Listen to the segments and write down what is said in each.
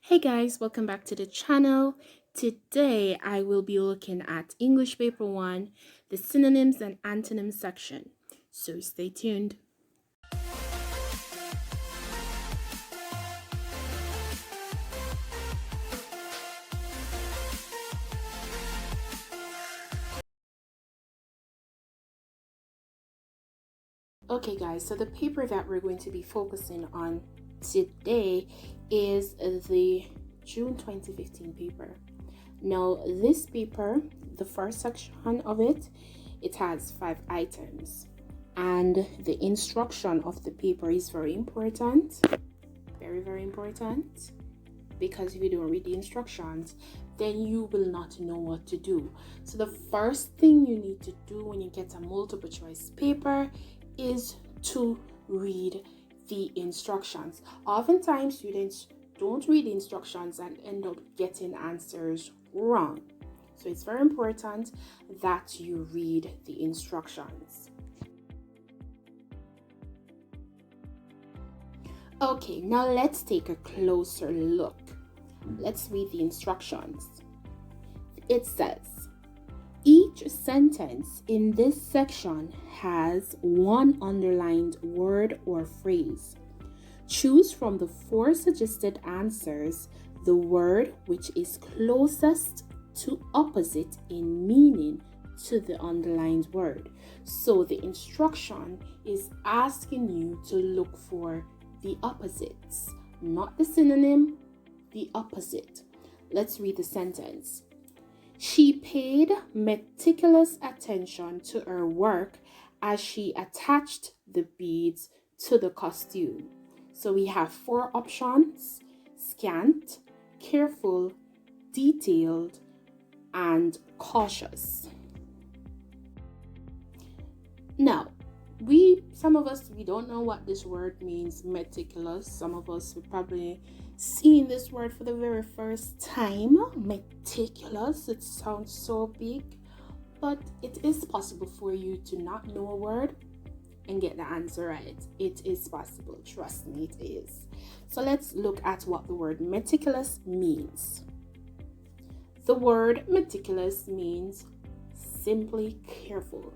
Hey guys, welcome back to the channel. Today I will be looking at English Paper 1, the synonyms and antonyms section. So stay tuned. Okay guys, so the paper that we're going to be focusing on today is the June 2015 paper. Now this paper, the first section of it, it has 5 items. And the instruction of the paper is very important, very important, because if you don't read the instructions, then you will not know what to do. So the first thing you need to do when you get a multiple choice paper is to read the instructions. Oftentimes students don't read the instructions and end up getting answers wrong. So it's very important that you read the instructions. Okay, now let's take a closer look. Let's read the instructions. It says, each sentence in this section has one underlined word or phrase. Choose from the 4 suggested answers the word which is closest to opposite in meaning to the underlined word. So the instruction is asking you to look for the opposites, not the synonym, the opposite. Let's read the sentence. She paid meticulous attention to her work as she attached the beads to the costume. So we have 4 options: scant, careful, detailed, and cautious. Now, some of us don't know what this word means, meticulous. Some of us we probably seen this word for the very first time. Meticulous, it sounds so big, but it is possible for you to not know a word and get the answer right. It is possible, trust me, it is. So let's look at what the word meticulous means. The word meticulous means simply careful.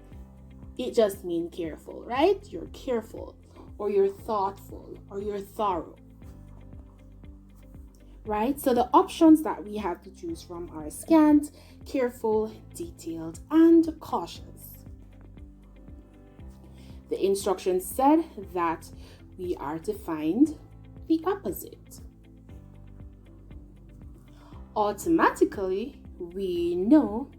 It just means careful, right? You're careful, or you're thoughtful, or you're thorough, right? So the options that we have to choose from are scant, careful, detailed, and cautious. The instructions said that we are to find the opposite. Automatically, we know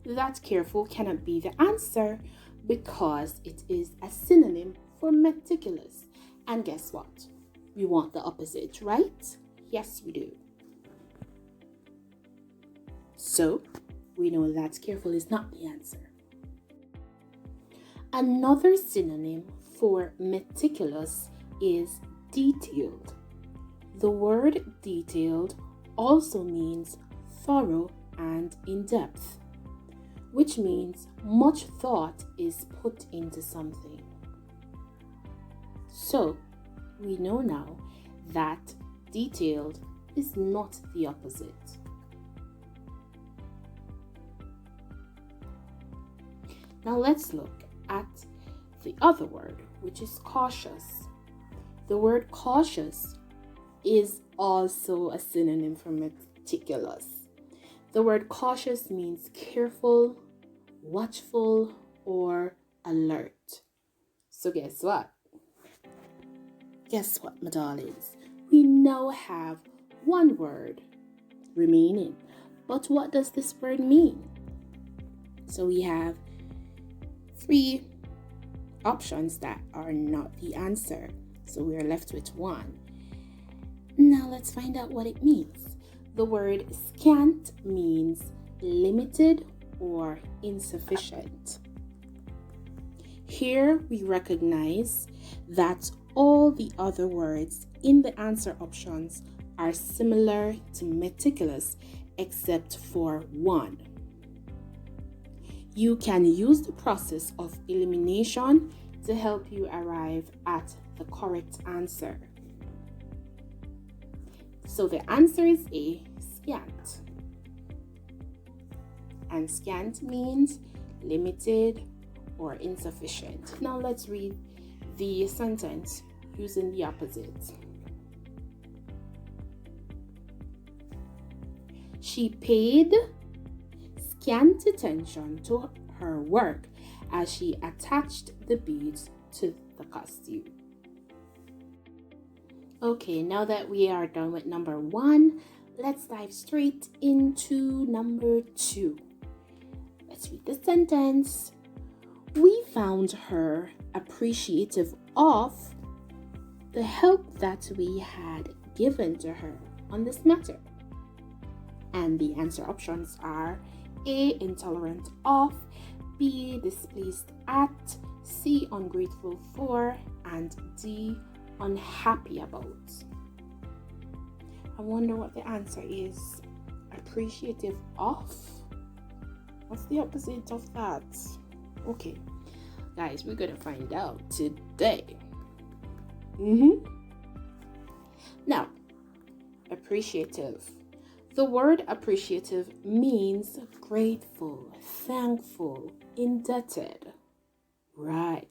that careful cannot be the answer because it is a synonym for meticulous. And guess what? We want the opposite, right? Yes, we do. So, we know that careful is not the answer. Another synonym for meticulous is detailed. The word detailed also means thorough and in-depth, which means much thought is put into something. So, we know now that detailed is not the opposite. Now let's look at the other word, which is cautious. The word cautious is also a synonym for meticulous. The word cautious means careful, watchful, or alert. So guess what? Guess what, my darlings? We now have one word remaining. But what does this word mean? So we have 3 options that are not the answer. So we are left with 1. Now let's find out what it means. The word scant means limited or insufficient. Here we recognize that all the other words in the answer options are similar to meticulous except for 1. You can use the process of elimination to help you arrive at the correct answer. So the answer is A, scant. And scant means limited or insufficient. Now let's read the sentence using the opposite. She paid scant attention to her work as she attached the beads to the costume. Okay, now that we are done with number 1, let's dive straight into number 2. Let's read the sentence. We found her appreciative of the help that we had given to her on this matter. And the answer options are A, intolerant of, B, displeased at, C, ungrateful for, and D, unhappy about. I wonder what the answer is. Appreciative of? What's the opposite of that? Okay, guys, we're gonna find out today. Now, appreciative. The word appreciative means grateful, thankful, indebted. Right.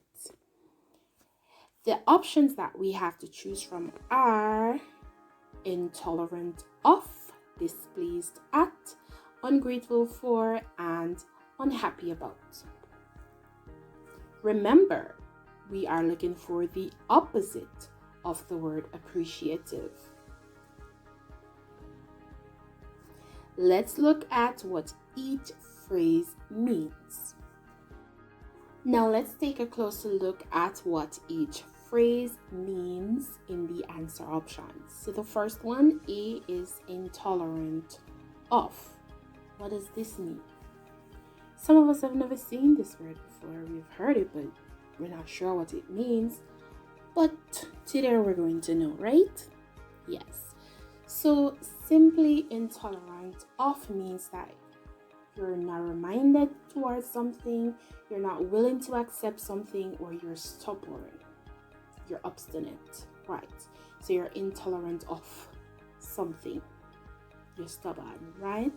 The options that we have to choose from are intolerant of, displeased at, ungrateful for, and unhappy about. Remember, we are looking for the opposite of the word appreciative. Let's look at what each phrase means. Now let's take a closer look at what each phrase means in the answer options. So the first one, A, is intolerant of. What does this mean? Some of us have never seen this word before. We've heard it, but we're not sure what it means. But today we're going to know, right? Yes. So simply intolerant of means that you're narrow-minded towards something, you're not willing to accept something, or you're stubborn, you're obstinate, right? So you're intolerant of something, you're stubborn, right?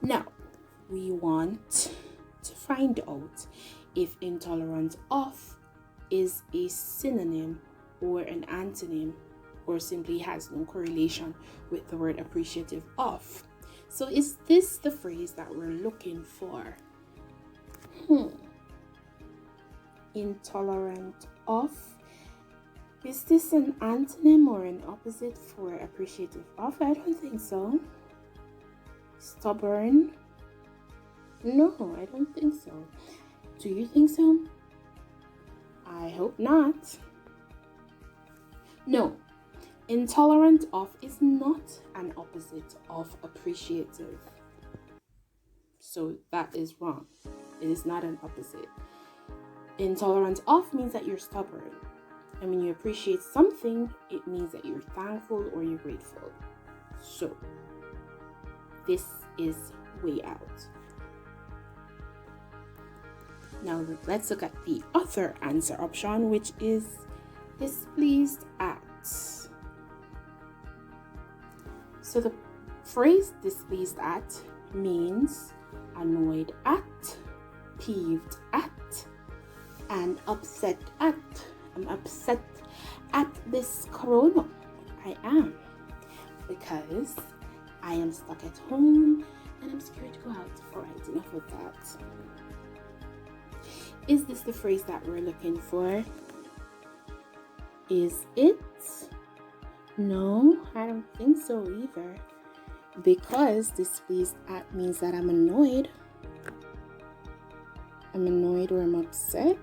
Now, we want to find out if intolerant of is a synonym or an antonym, or simply has no correlation with the word appreciative of. So is this the phrase that we're looking for? Intolerant of. Is this an antonym or an opposite for appreciative of? I don't think so. Stubborn? No, I don't think so. Do you think so? I hope not. No. Intolerant of is not an opposite of appreciative. So that is wrong. It is not an opposite. Intolerant of means that you're stubborn. And when you appreciate something, it means that you're thankful or you're grateful. So this is way out. Now let's look at the other answer option, which is displeased at. So the phrase displeased at means annoyed at, peeved at, and upset at. I'm upset at this corona. I am. Because I am stuck at home and I'm scared to go out. Alright, enough of that. Is this the phrase that we're looking for? Is it? No, I don't think so either. Because displeased at means that I'm annoyed. I'm annoyed or I'm upset.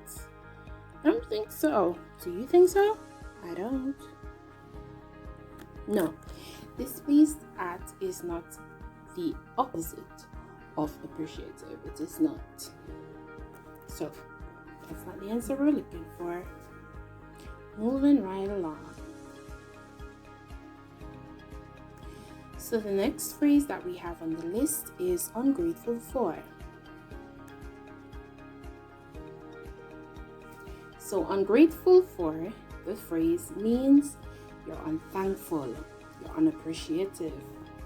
I don't think so. Do you think so? I don't. No, displeased at is not the opposite of appreciative. It is not. So, that's not the answer we're looking for. Moving right along. So the next phrase that we have on the list is ungrateful for. So ungrateful for, the phrase means you're unthankful, you're unappreciative,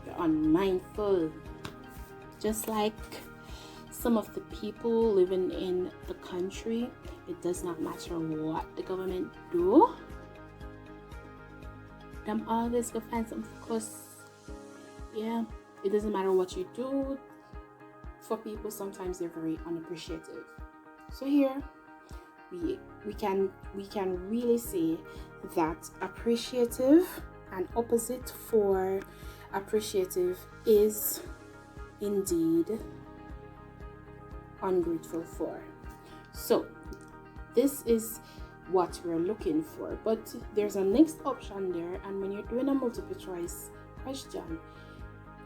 you're unmindful. Just like some of the people living in the country, it does not matter what the government do, them always go find some focus. Yeah, it doesn't matter what you do. For people, sometimes they're very unappreciative. So here we can really say that appreciative, and opposite for appreciative, is indeed ungrateful for. So this is what we're looking for, but there's a next option there, and when you're doing a multiple choice question,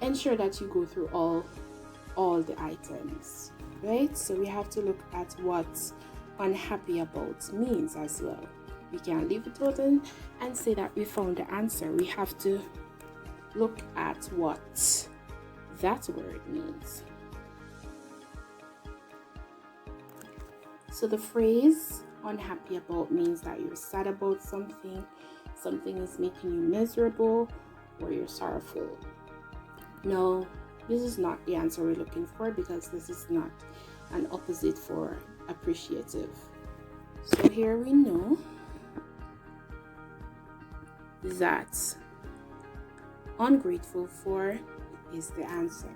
ensure that you go through all the items, right? So we have to look at what unhappy about means as well. We can't leave it open and say that we found the answer. We have to look at what that word means. So the phrase unhappy about means that you're sad about something is making you miserable, or you're sorrowful. No, this is not the answer we're looking for, because this is not an opposite for appreciative. So here we know that ungrateful for is the answer.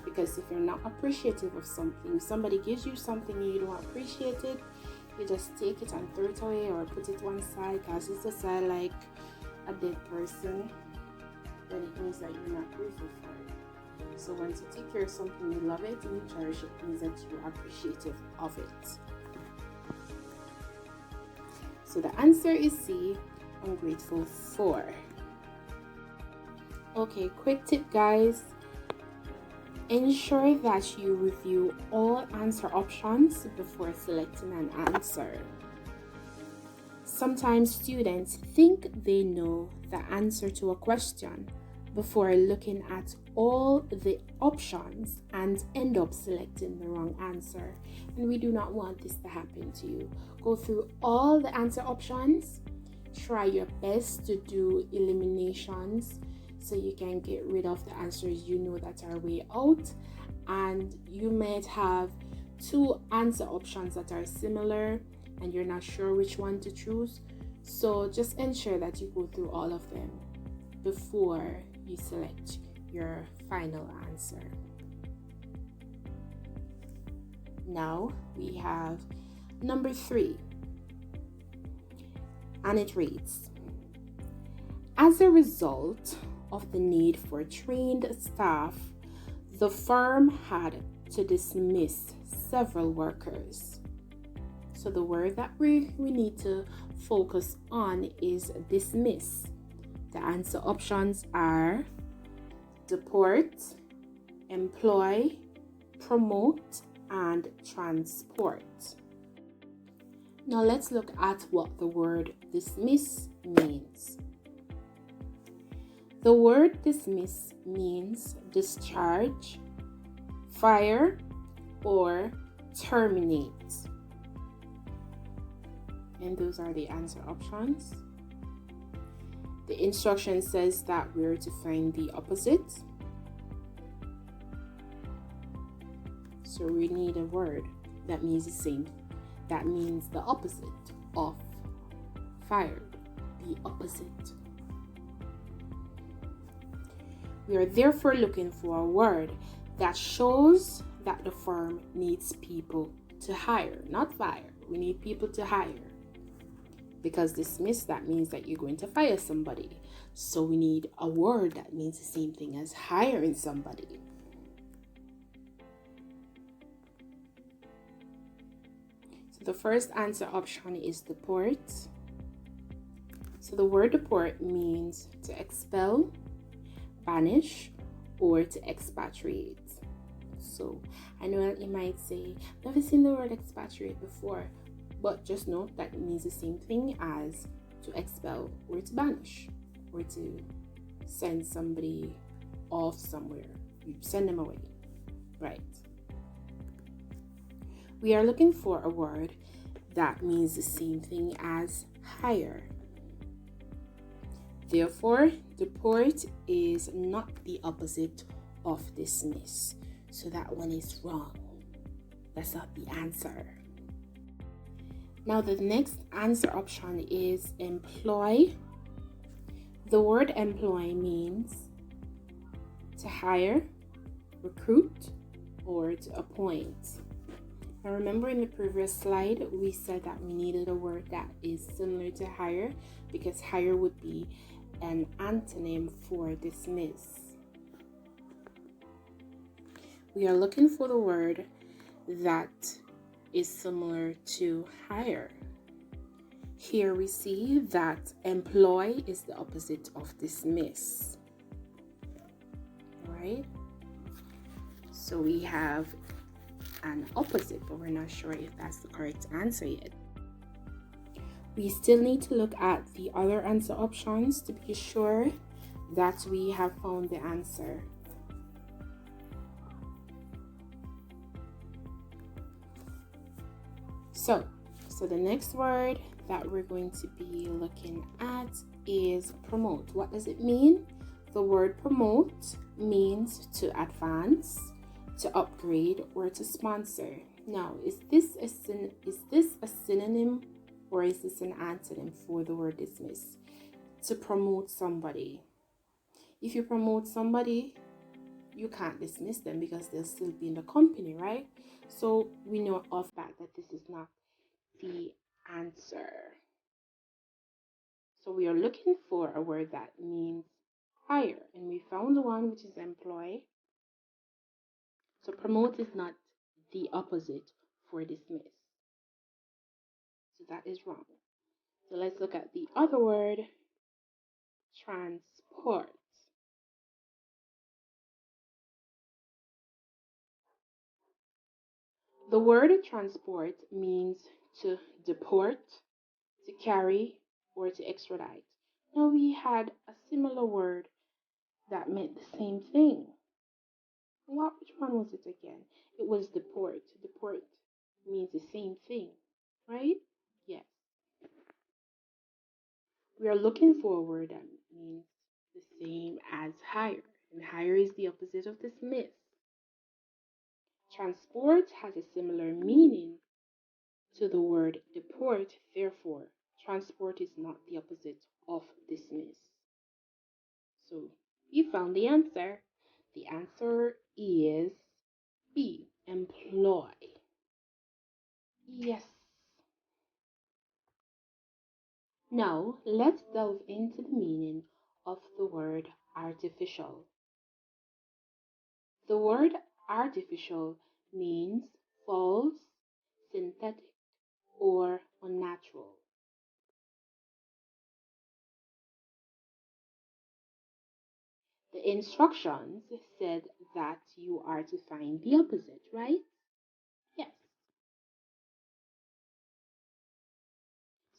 Because if you're not appreciative of something, somebody gives you something and you don't appreciate it, you just take it and throw it away or put it one side, cast it aside like a dead person, then it means that you're not grateful for it. So once you take care of something, you love it and you cherish it, means that you're appreciative of it. So the answer is C, ungrateful for. Okay, quick tip, guys. Ensure that you review all answer options before selecting an answer. Sometimes students think they know the answer to a question before looking at all the options and end up selecting the wrong answer. And we do not want this to happen to you. Go through all the answer options. Try your best to do eliminations so you can get rid of the answers you know that are way out. And you might have two answer options that are similar and you're not sure which one to choose. So just ensure that you go through all of them before you select your final answer. Now we have number 3, and it reads, as a result of the need for trained staff, the firm had to dismiss several workers. So the word that we need to focus on is dismiss. The answer options are deport, employ, promote, and transport. Now let's look at what the word dismiss means. The word dismiss means discharge, fire, or terminate. And those are the answer options. The instruction says that we're to find the opposite. So we need a word that means the same. That means the opposite of fired, the opposite. We are therefore looking for a word that shows that the firm needs people to hire, not fire. We need people to hire. Because dismiss, that means that you're going to fire somebody. So we need a word that means the same thing as hiring somebody. So the first answer option is deport. So the word deport means to expel, banish, or to expatriate. So I know that you might say, I've never seen the word expatriate before, but just know that it means the same thing as to expel or to banish or to send somebody off somewhere. You send them away, right? We are looking for a word that means the same thing as hire. Therefore, deport is not the opposite of dismiss. So that one is wrong. That's not the answer. Now the next answer option is employ. The word employ means to hire, recruit, or to appoint. Now remember in the previous slide, we said that we needed a word that is similar to hire because hire would be an antonym for dismiss. We are looking for the word that is similar to hire. Here we see that employ is the opposite of dismiss. All right? So we have an opposite, but we're not sure if that's the correct answer yet. We still need to look at the other answer options to be sure that we have found the answer. So the next word that we're going to be looking at is promote. What does it mean? The word promote means to advance, to upgrade, or to sponsor. Now, is this a synonym or is this an antonym for the word dismiss? To promote somebody. If you promote somebody, you can't dismiss them because they'll still be in the company, right? So we know of that this is not the answer. So we are looking for a word that means hire, and we found the one which is employ. So promote is not the opposite for dismiss. So that is wrong. So let's look at the other word, transport. The word transport means to deport, to carry, or to extradite. Now we had a similar word that meant the same thing. Which one was it again? It was deport. Deport means the same thing, right? Yes. We are looking for a word that means the same as hire, and hire is the opposite of dismiss. Transport has a similar meaning to the word deport, therefore, transport is not the opposite of dismiss. So, you found the answer. The answer is B, employ. Yes. Now, let's delve into the meaning of the word artificial. The word artificial means false, synthetic, or unnatural. The instructions said that you are to find the opposite, right? Yes.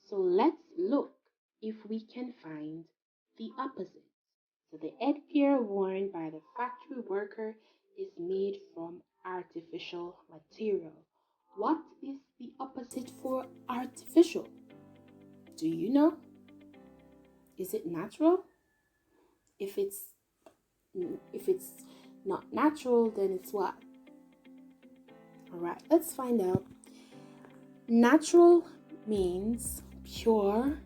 So let's look if we can find the opposite. So the headgear worn by the factory worker is made from artificial material. What is the opposite for artificial? Do you know? Is it natural? If it's not natural, then it's what? All right, let's find out. Natural means pure,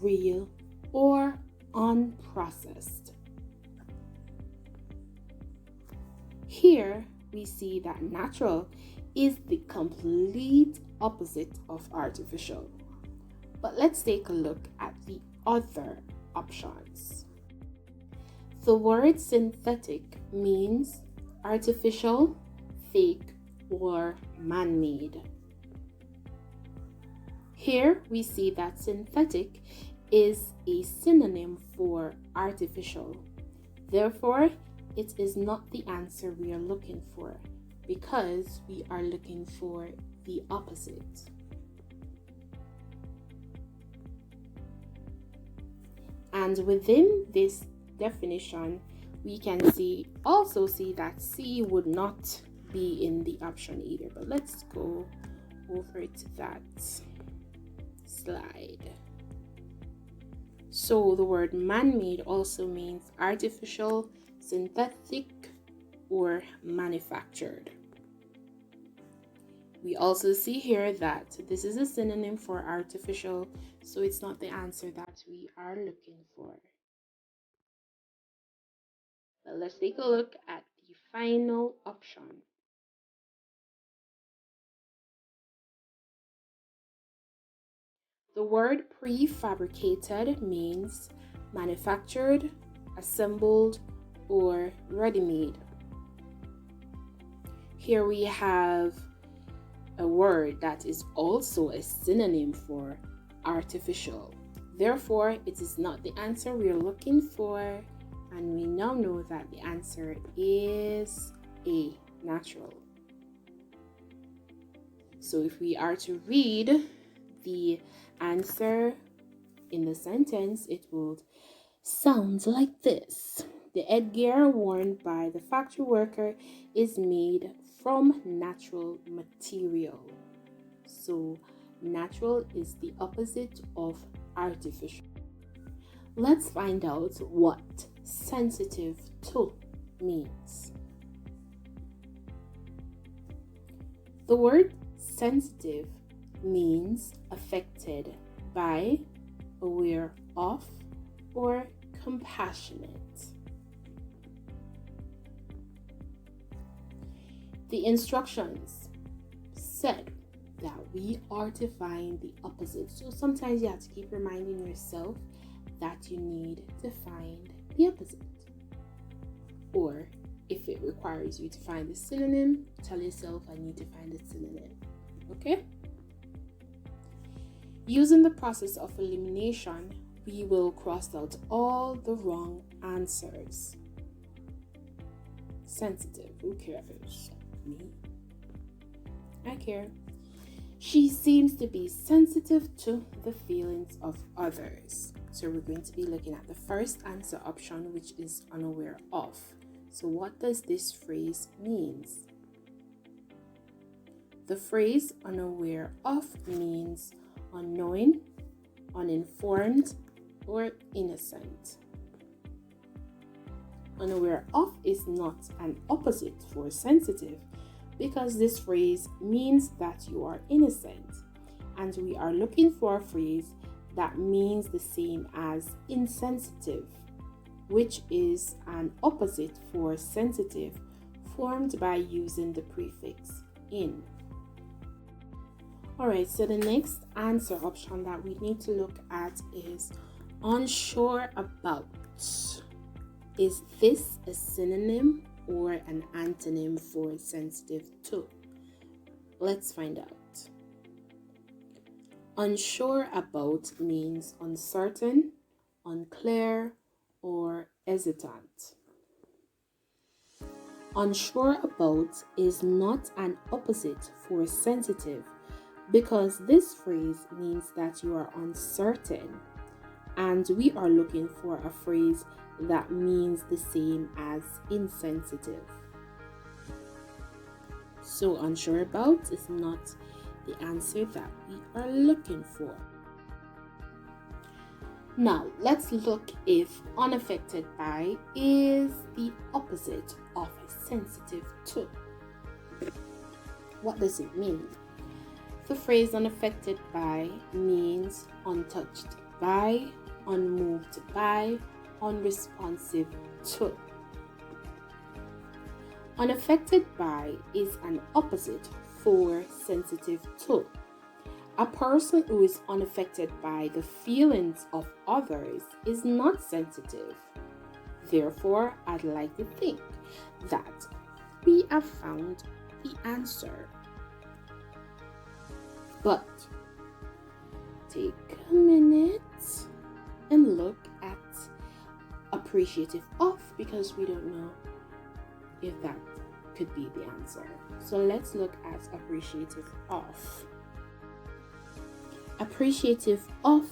real, or unprocessed. Here we see that natural is the complete opposite of artificial. But let's take a look at the other options. The word synthetic means artificial, fake, or man-made. Here we see that synthetic is a synonym for artificial. Therefore, it is not the answer we are looking for because we are looking for the opposite. And within this definition, we can also see that C would not be in the option either. But let's go over to that slide. So the word man-made also means artificial, synthetic, or manufactured. We also see here that this is a synonym for artificial, so it's not the answer that we are looking for. But let's take a look at the final option. The word prefabricated means manufactured, assembled, or ready-made. Here we have a word that is also a synonym for artificial. Therefore, it is not the answer we're looking for, and we now know that the answer is A, natural. So if we are to read the answer in the sentence, it would sound like this. The headgear worn by the factory worker is made from natural material. So natural is the opposite of artificial. Let's find out what sensitive to means. The word sensitive means affected by, aware of, or compassionate. The instructions said that we are to find the opposite. So sometimes you have to keep reminding yourself that you need to find the opposite. Or if it requires you to find the synonym, tell yourself I need to find a synonym. Okay? Using the process of elimination, we will cross out all the wrong answers. Sensitive, who cares? Me? I care. She seems to be sensitive to the feelings of others. So we're going to be looking at the first answer option, which is unaware of. So what does this phrase mean? The phrase unaware of means unknowing, uninformed, or innocent. Unaware of is not an opposite for sensitive, because this phrase means that you are innocent, and we are looking for a phrase that means the same as insensitive, which is an opposite for sensitive, formed by using the prefix in. Alright, so the next answer option that we need to look at is unsure about. Is this a synonym or an antonym for sensitive to? Let's find out. Unsure about means uncertain, unclear, or hesitant. Unsure about is not an opposite for sensitive, because this phrase means that you are uncertain, and we are looking for a phrase that means the same as insensitive. So unsure about is not the answer that we are looking for. Now let's look if unaffected by is the opposite of sensitive to. What does it mean? The phrase unaffected by means untouched by, unmoved by, unresponsive to. Unaffected by is an opposite for sensitive to. A person who is unaffected by the feelings of others is not sensitive. Therefore, I'd like to think that we have found the answer. But take a minute and look at appreciative of, because we don't know if that could be the answer. So let's look at appreciative of. Appreciative of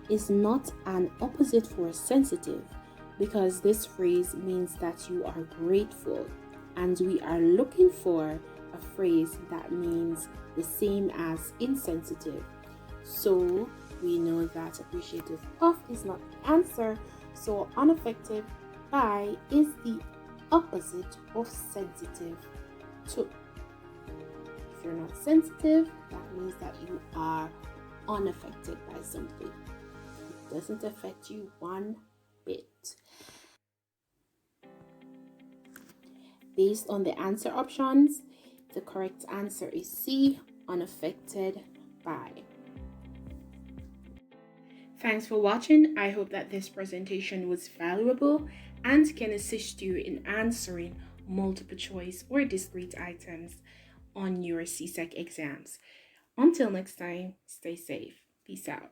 is not an opposite for sensitive, because this phrase means that you are grateful, and we are looking for a phrase that means the same as insensitive. So We know that appreciative of is not the answer, so unaffected by is the opposite of sensitive to. If you're not sensitive, that means that you are unaffected by something. It doesn't affect you one bit. Based on the answer options, the correct answer is C, unaffected by. Thanks for watching. I hope that this presentation was valuable and can assist you in answering multiple choice or discrete items on your CSEC exams. Until next time, stay safe. Peace out.